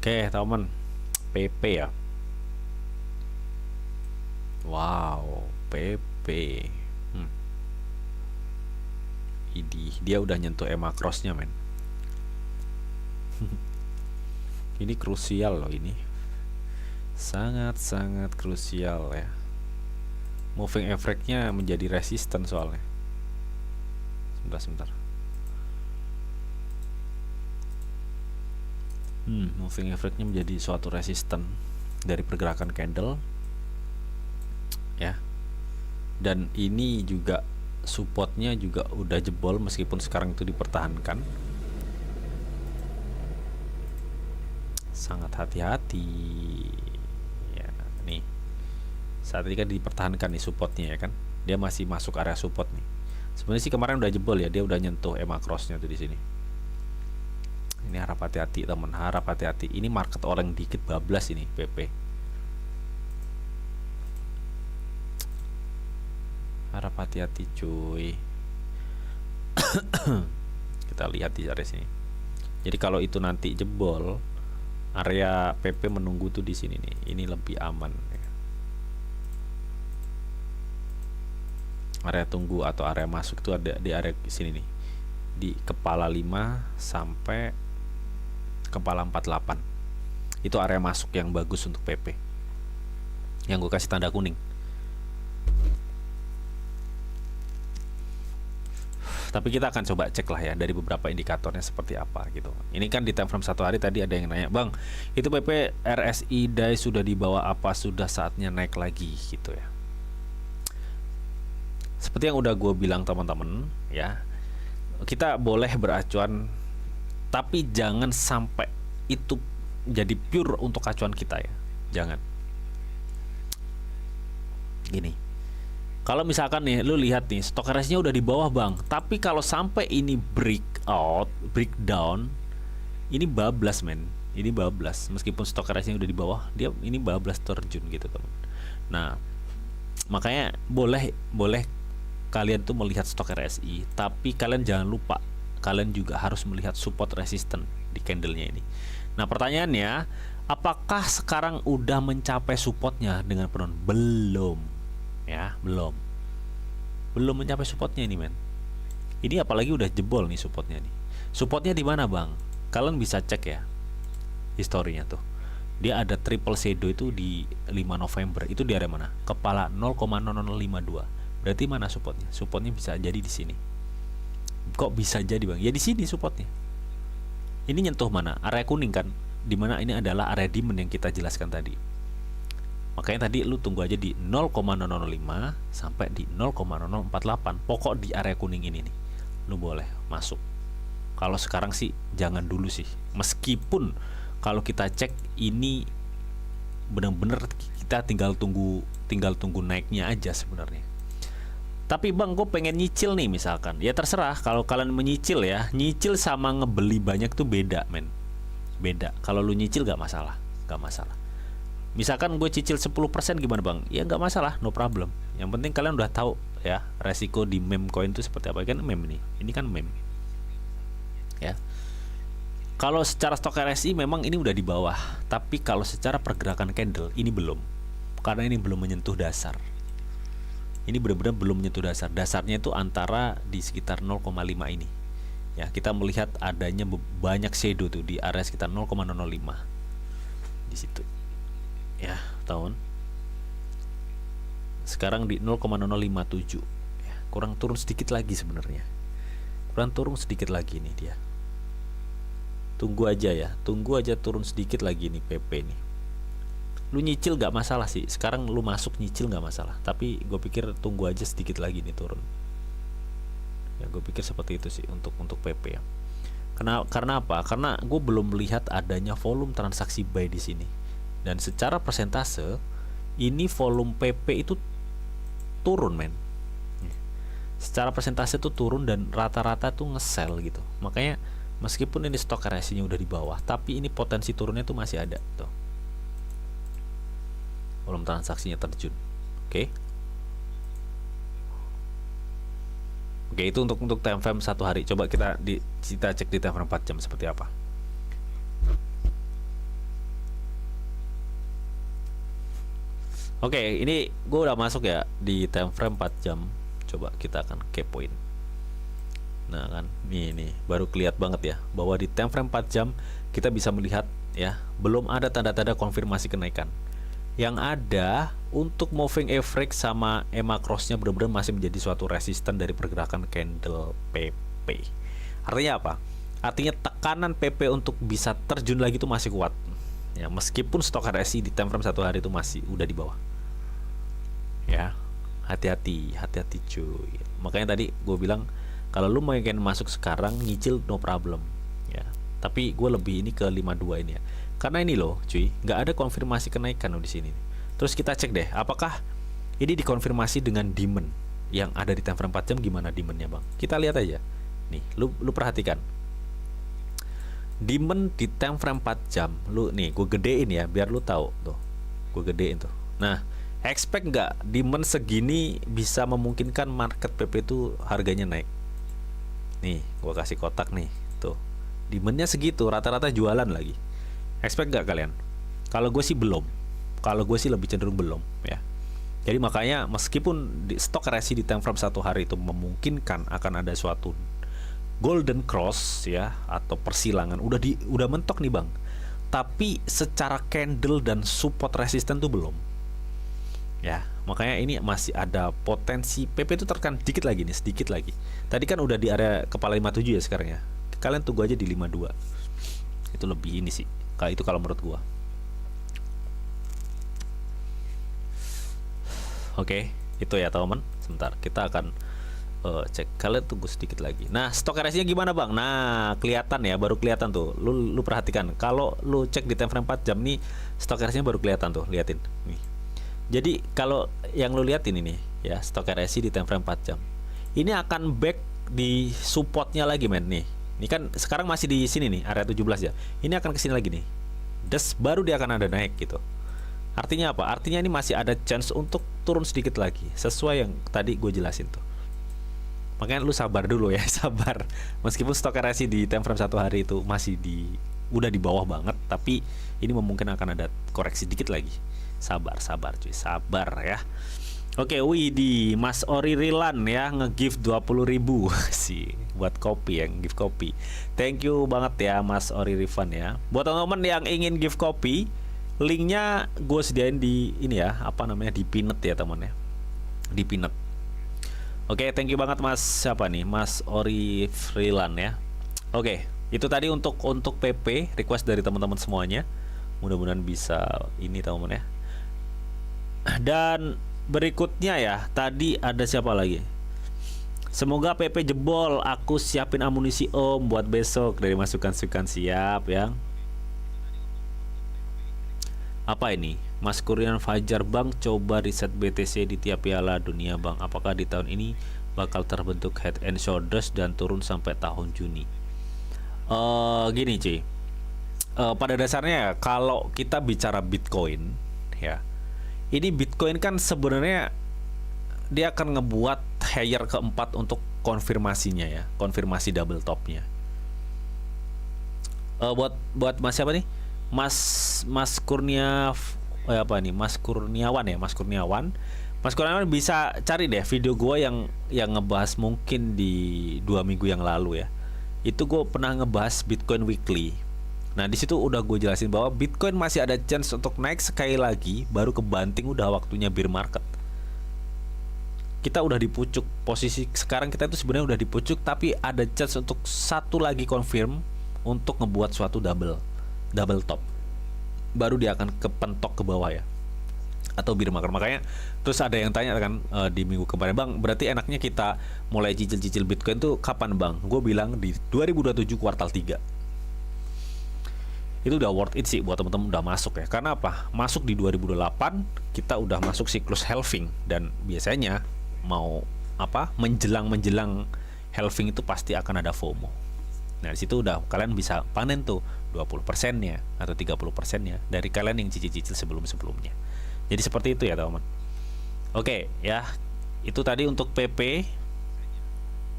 Oke, teman. PP ya. Wow, PP. Hmm. Dia udah nyentuh EMA crossnya, men. Ini krusial loh ini. Sangat-sangat krusial ya. Moving average-nya menjadi resisten soalnya. Sebentar. Moving average-nya menjadi suatu resisten dari pergerakan candle ya. Dan ini juga supportnya juga udah jebol meskipun sekarang itu dipertahankan. Sangat hati-hati ya. Nih saat ini kan dipertahankan nih supportnya ya kan, dia masih masuk area support nih. Sebenarnya sih kemarin udah jebol ya, dia udah nyentuh EMA crossnya tuh di sini. Ini harap hati-hati teman, harap hati-hati. Ini market orang dikit bablas ini PP. Harap hati-hati cuy. Kita lihat di area sini. Jadi kalau itu nanti jebol, area PP menunggu tuh di sini nih. Ini lebih aman ya. Area tunggu atau area masuk tuh ada di area sini nih. Di kepala 5 sampai kepala 48. Itu area masuk yang bagus untuk PP. Yang gue kasih tanda kuning. Tapi kita akan coba cek lah ya dari beberapa indikatornya seperti apa gitu. Ini kan di time frame 1 hari tadi ada yang nanya, "Bang, itu PP RSI DAI sudah di bawah apa sudah saatnya naik lagi?" gitu ya. Seperti yang udah gue bilang teman-teman ya, kita boleh beracuan tapi jangan sampai itu jadi pure untuk acuan kita ya. Jangan. Gini. Kalau misalkan nih lu lihat nih stock RSI-nya udah di bawah bang, tapi kalau sampai ini breakdown, ini bablas men, ini bablas. Meskipun stock RSI-nya udah di bawah, dia ini bablas terjun gitu teman. Nah makanya boleh kalian tuh melihat stock RSI, tapi kalian jangan lupa kalian juga harus melihat support resisten di candlenya ini. Nah pertanyaannya, apakah sekarang udah mencapai supportnya dengan penuh? Belum ya, belum mencapai supportnya ini men. Ini apalagi udah jebol nih supportnya nih. Supportnya di mana bang? Kalian bisa cek ya historinya tuh. Dia ada triple shadow itu di 5 November. Itu di area mana? Kepala 0,0052. Berarti mana supportnya? Supportnya bisa jadi di sini. Kok bisa jadi bang? Ya di sini supportnya. Ini nyentuh mana? Area kuning kan? Dimana ini adalah area demand yang kita jelaskan tadi. Makanya tadi lu tunggu aja di 0,005 sampai di 0,0048. Pokok di area kuning ini nih, lu boleh masuk. Kalau sekarang sih jangan dulu sih. Meskipun kalau kita cek ini benar-benar kita tinggal tunggu naiknya aja sebenarnya. Tapi bang, gue pengen nyicil nih misalkan. Ya terserah, kalau kalian menyicil ya. Nyicil sama ngebeli banyak tuh beda men. Beda. Kalau lu nyicil gak masalah. Misalkan gue cicil 10% gimana bang? Ya nggak masalah, no problem. Yang penting kalian udah tahu ya resiko di meme coin itu seperti apa. Kan meme nih, ini kan meme ya. Kalau secara stok RSI memang ini udah di bawah, tapi kalau secara pergerakan candle ini belum, karena ini belum menyentuh dasar. Ini benar-benar belum menyentuh dasar. Dasarnya itu antara di sekitar 0,5 ini ya. Kita melihat adanya banyak shadow tuh di area sekitar 0,005 di situ ya, tahun sekarang di 0,0057 ya, kurang turun sedikit lagi sebenarnya, nih dia. Tunggu aja turun sedikit lagi nih PP nih. Lu nyicil gak masalah sih, sekarang lu masuk nyicil gak masalah, tapi gue pikir tunggu aja sedikit lagi nih turun ya. Gue pikir seperti itu sih untuk PP ya. Karena apa? Karena gue belum melihat adanya volume transaksi buy di sini. Dan secara persentase ini volume PP itu turun men. Secara persentase itu turun dan rata-rata tuh nge-sell gitu. Makanya meskipun ini stok RSI-nya udah di bawah, tapi ini potensi turunnya tuh masih ada tuh. Volume transaksinya terjun. Oke. Oke, itu untuk time frame 1 hari. Coba kita cek di time frame 4 jam seperti apa. Oke, ini gue udah masuk ya di time frame 4 jam. Coba kita akan kepoin. Nah kan, nih baru kelihatan banget ya bahwa di time frame 4 jam kita bisa melihat ya, belum ada tanda-tanda konfirmasi kenaikan. Yang ada untuk moving average sama EMA cross-nya benar-benar masih menjadi suatu resisten dari pergerakan candle PP. Artinya apa? Artinya tekanan PP untuk bisa terjun lagi itu masih kuat. Ya, meskipun stok RSI di time frame 1 hari itu masih udah di bawah. Ya, hati-hati cuy. Makanya tadi gue bilang kalau lu mau ingin masuk sekarang nyicil no problem. Ya, tapi gue lebih ini ke 52 ini ya. Karena ini loh, cuy, nggak ada konfirmasi kenaikan loh di sini. Terus kita cek deh, apakah ini dikonfirmasi dengan demand yang ada di time frame 4 jam, gimana demandnya bang? Kita lihat aja. Nih, lu perhatikan. Demand di time frame 4 jam, lu nih, gue gedein ya, biar lu tahu tuh. Gue gedein tuh. Nah, expect nggak demand segini bisa memungkinkan market PP itu harganya naik? Nih, gue kasih kotak nih, tuh. Demandnya segitu, rata-rata jualan lagi. Expect nggak kalian? Kalau gue sih belum. Kalau gue sih lebih cenderung belum ya. Jadi makanya meskipun di stok RSI di time frame 1 hari itu memungkinkan akan ada suatu golden cross ya atau persilangan, udah mentok nih bang. Tapi secara candle dan support resisten tuh belum. Ya, makanya ini masih ada potensi PP itu tertekan dikit lagi nih, sedikit lagi. Tadi kan udah di area kepala 57 ya sekarang ya. Kalian tunggu aja di 52. Itu lebih ini sih. Itu kalau menurut gua. Oke, itu ya teman. Sebentar, kita akan cek. Kalian tunggu sedikit lagi. Nah, stok RSI-nya gimana bang? Nah, kelihatan ya, baru kelihatan tuh. Lu perhatikan. Kalau lu cek di time frame 4 jam nih, stok RSI-nya baru kelihatan tuh. Liatin nih. Jadi kalau yang lu liatin ini ya, stok RSI di time frame 4 jam. Ini akan back di supportnya lagi men nih. Ini kan sekarang masih di sini nih, area 17 ya. Ini akan kesini lagi nih. Baru dia akan ada naik gitu. Artinya apa? Artinya ini masih ada chance untuk turun sedikit lagi. Sesuai yang tadi gue jelasin tuh. Makanya lu sabar dulu ya, sabar. Meskipun stok RSI di time frame 1 hari itu masih udah di bawah banget, tapi ini memungkinkan akan ada koreksi dikit lagi. Sabar cuy, sabar ya. Oke, Widi, Mas Ori Rilan ya nge-give 20.000 sih buat kopi yang give kopi. Thank you banget ya Mas Ori Rivan ya. Buat teman-teman yang ingin give kopi, linknya gue sediain di ini ya, apa namanya, di pinned ya teman ya. Di pinned. Oke, thank you banget Mas siapa nih? Mas Ori Rilan ya. Oke, itu tadi untuk PP request dari teman-teman semuanya. Mudah-mudahan bisa ini teman-teman ya. Dan berikutnya ya, tadi ada siapa lagi? Semoga PP jebol, aku siapin amunisi om buat besok dari masukan-masukan. Siap ya. Apa ini? Mas Kurniawan Fajar bang, coba riset BTC di tiap piala dunia bang. Apakah di tahun ini bakal terbentuk head and shoulders dan turun sampai tahun Juni? Gini cuy. Pada dasarnya kalau kita bicara Bitcoin ya, ini Bitcoin kan sebenarnya dia akan ngebuat higher keempat untuk konfirmasinya ya, konfirmasi double topnya. Buat Mas siapa nih? Mas Kurnia apa nih? Mas Kurniawan ya, Mas Kurniawan. Mas Kurniawan bisa cari deh video gue yang ngebahas mungkin di 2 minggu yang lalu ya. Itu gue pernah ngebahas Bitcoin Weekly. Nah di situ udah gue jelasin bahwa Bitcoin masih ada chance untuk naik sekali lagi, baru kebanting udah waktunya bear market. Kita udah di pucuk posisi sekarang, kita itu sebenarnya udah di pucuk, tapi ada chance untuk satu lagi confirm untuk ngebuat suatu double top, baru dia akan kepentok ke bawah ya, atau bear market. Makanya terus ada yang tanya kan di minggu kemarin, bang berarti enaknya kita mulai cicil-cicil Bitcoin tuh kapan bang? Gue bilang di 2027 kuartal 3. Itu udah worth it sih buat teman-teman udah masuk ya. Karena apa? Masuk di 2028 kita udah masuk siklus halving, dan biasanya mau apa? menjelang halving itu pasti akan ada FOMO. Nah, di situ udah kalian bisa panen tuh 20%-nya atau 30%-nya dari kalian yang cicil-cicil sebelum-sebelumnya. Jadi seperti itu ya, teman-teman. Oke, ya. Itu tadi untuk PP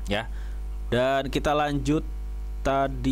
ya. Dan kita lanjut tadi